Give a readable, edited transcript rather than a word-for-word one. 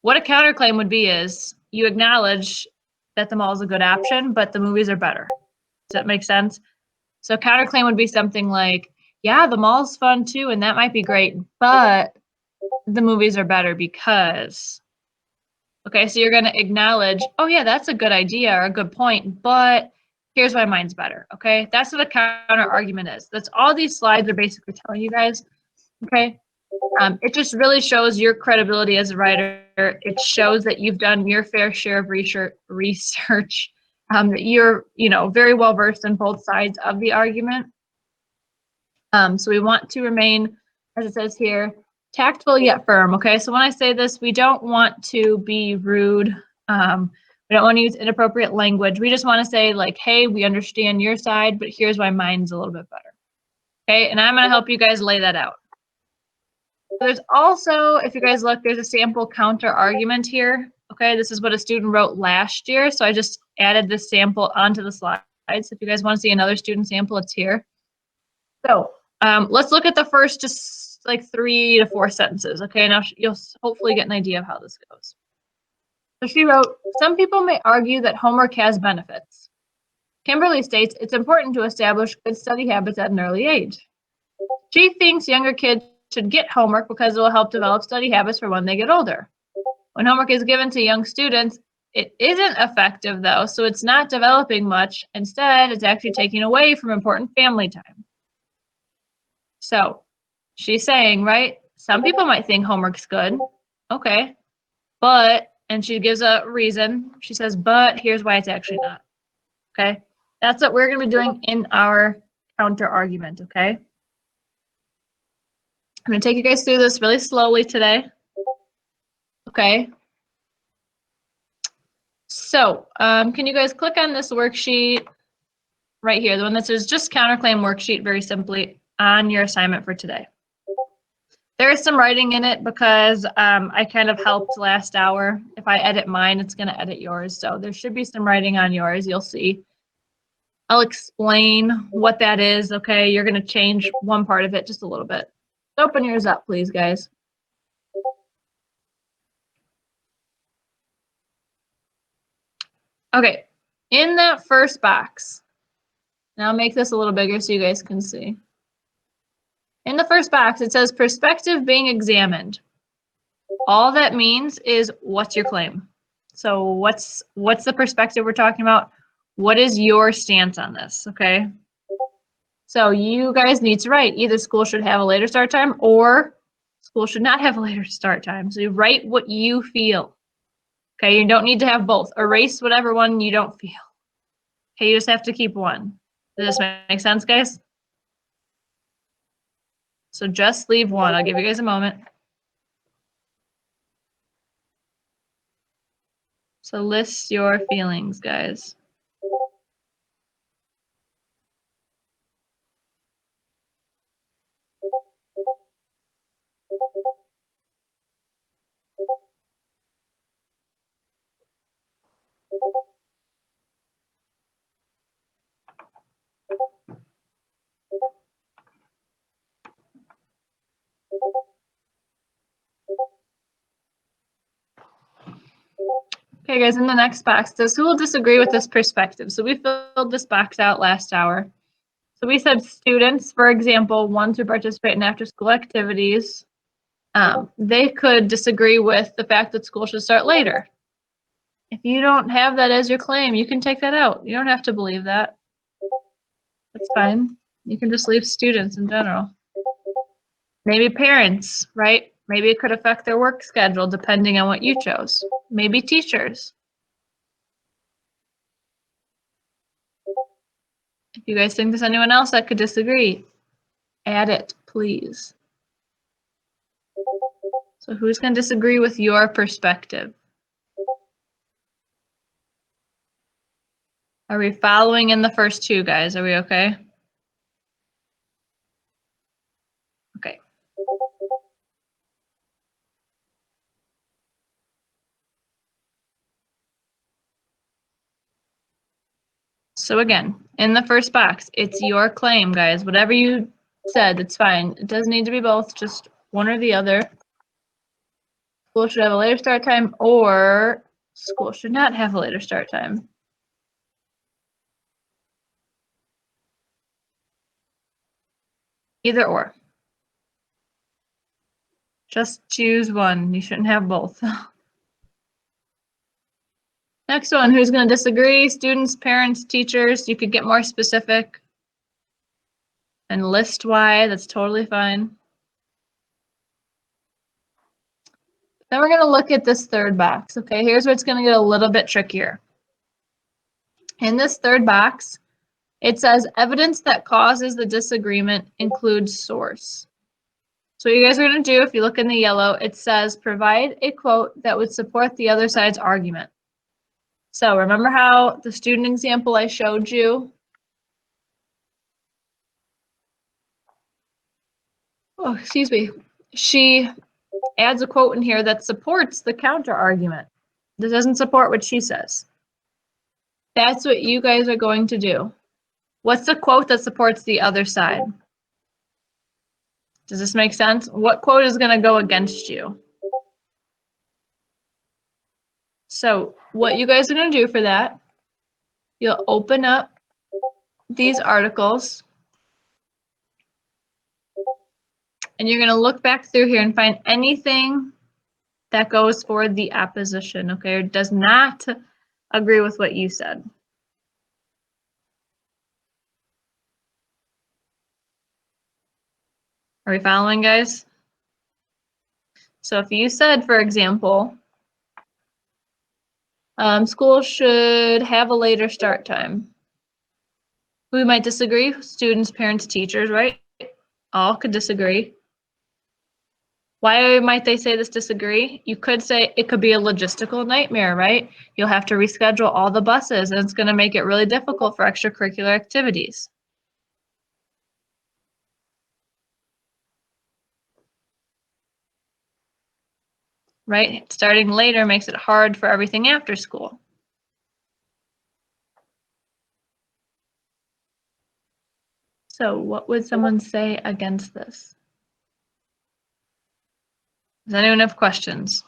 What a counterclaim would be is you acknowledge that the mall is a good option, but the movies are better. Does that make sense? So counterclaim would be something like, yeah, the mall's fun too, and that might be great, but the movies are better because. Okay, so you're going to acknowledge, oh yeah, that's a good idea or a good point, but here's why mine's better. Okay, that's what a counter argument is. That's all these slides are basically telling you guys. Okay, it just really shows your credibility as a writer. It shows that you've done your fair share of research, that you're, very well versed in both sides of the argument. So we want to remain, as it says here, tactful yet firm. Okay, so when I say this, we don't want to be rude. We don't want to use inappropriate language. We just want to say like, hey, we understand your side, but here's why mine's a little bit better. Okay, and I'm going to help you guys lay that out. There's also, if you guys look, there's a sample counter argument here. Okay, this is what a student wrote last year. So I just added this sample onto the slides. If you guys want to see another student sample, it's here. So let's look at the first just like 3 to 4 sentences. Okay, now you'll hopefully get an idea of how this goes. So she wrote, some people may argue that homework has benefits. Kimberly states it's important to establish good study habits at an early age. She thinks younger kids should get homework because it will help develop study habits for when they get older. When homework is given to young students, it isn't effective though, so it's not developing much. Instead, it's actually taking away from important family time. So she's saying, right, some people might think homework's good. Okay, but, and she gives a reason. She says, but here's why it's actually not. Okay, that's what we're going to be doing in our counter argument. Okay, I'm going to take you guys through this really slowly today. Okay, so can you guys click on this worksheet right here, the one that says just counterclaim worksheet, very simply on your assignment for today. There is some writing in it because I kind of helped last hour. If I edit mine, it's going to edit yours. So there should be some writing on yours. You'll see. I'll explain what that is. Okay, you're going to change one part of it just a little bit. Open yours up, please, guys. Okay, in that first box, now I'll make this a little bigger so you guys can see. In the first box, it says perspective being examined. All that means is what's your claim? So what's the perspective we're talking about? What is your stance on this, okay? So you guys need to write either school should have a later start time or school should not have a later start time. So you write what you feel, okay? You don't need to have both. Erase whatever one you don't feel. Okay, you just have to keep one. Does this make sense, guys? So just leave one. I'll give you guys a moment. So list your feelings, guys. Okay, guys, in the next box, does who will disagree with this perspective? So we filled this box out last hour. So we said students, for example, want to participate in after-school activities. They could disagree with the fact that school should start later. If you don't have that as your claim, you can take that out. You don't have to believe that. That's fine. You can just leave students in general. Maybe parents, right? Maybe it could affect their work schedule depending on what you chose. Maybe teachers. If you guys think there's anyone else that could disagree, add it, please. So who's going to disagree with your perspective? Are we following in the first two, guys? Are we okay? Okay. So again, in the first box, it's your claim, guys. Whatever you said, it's fine. It doesn't need to be both, just one or the other. school should have a later start time, or school should not have a later start time. Either or. Just choose one. You shouldn't have both. Next one, who's going to disagree? Students, parents, teachers. You could get more specific and list why. That's totally fine. Then we're going to look at this third box. Okay, here's where it's going to get a little bit trickier. In this third box, it says evidence that causes the disagreement includes source. So what you guys are going to do, if you look in the yellow, it says provide a quote that would support the other side's argument. So remember how the student example I showed you? Oh, excuse me. She adds a quote in here that supports the counter argument. This doesn't support what she says. That's what you guys are going to do. What's the quote that supports the other side? Does this make sense? What quote is going to go against you? So what you guys are going to do for that, you'll open up these articles and you're going to look back through here and find anything that goes for the opposition, okay, or does not agree with what you said. Are we following, guys? So if you said, for example, school should have a later start time. Who might disagree? Students, parents, teachers, right? All could disagree. Why might they say this disagree? You could say it could be a logistical nightmare, right? You'll have to reschedule all the buses and it's going to make it really difficult for extracurricular activities. Right? Starting later makes it hard for everything after school. So what would someone say against this? Does anyone have questions?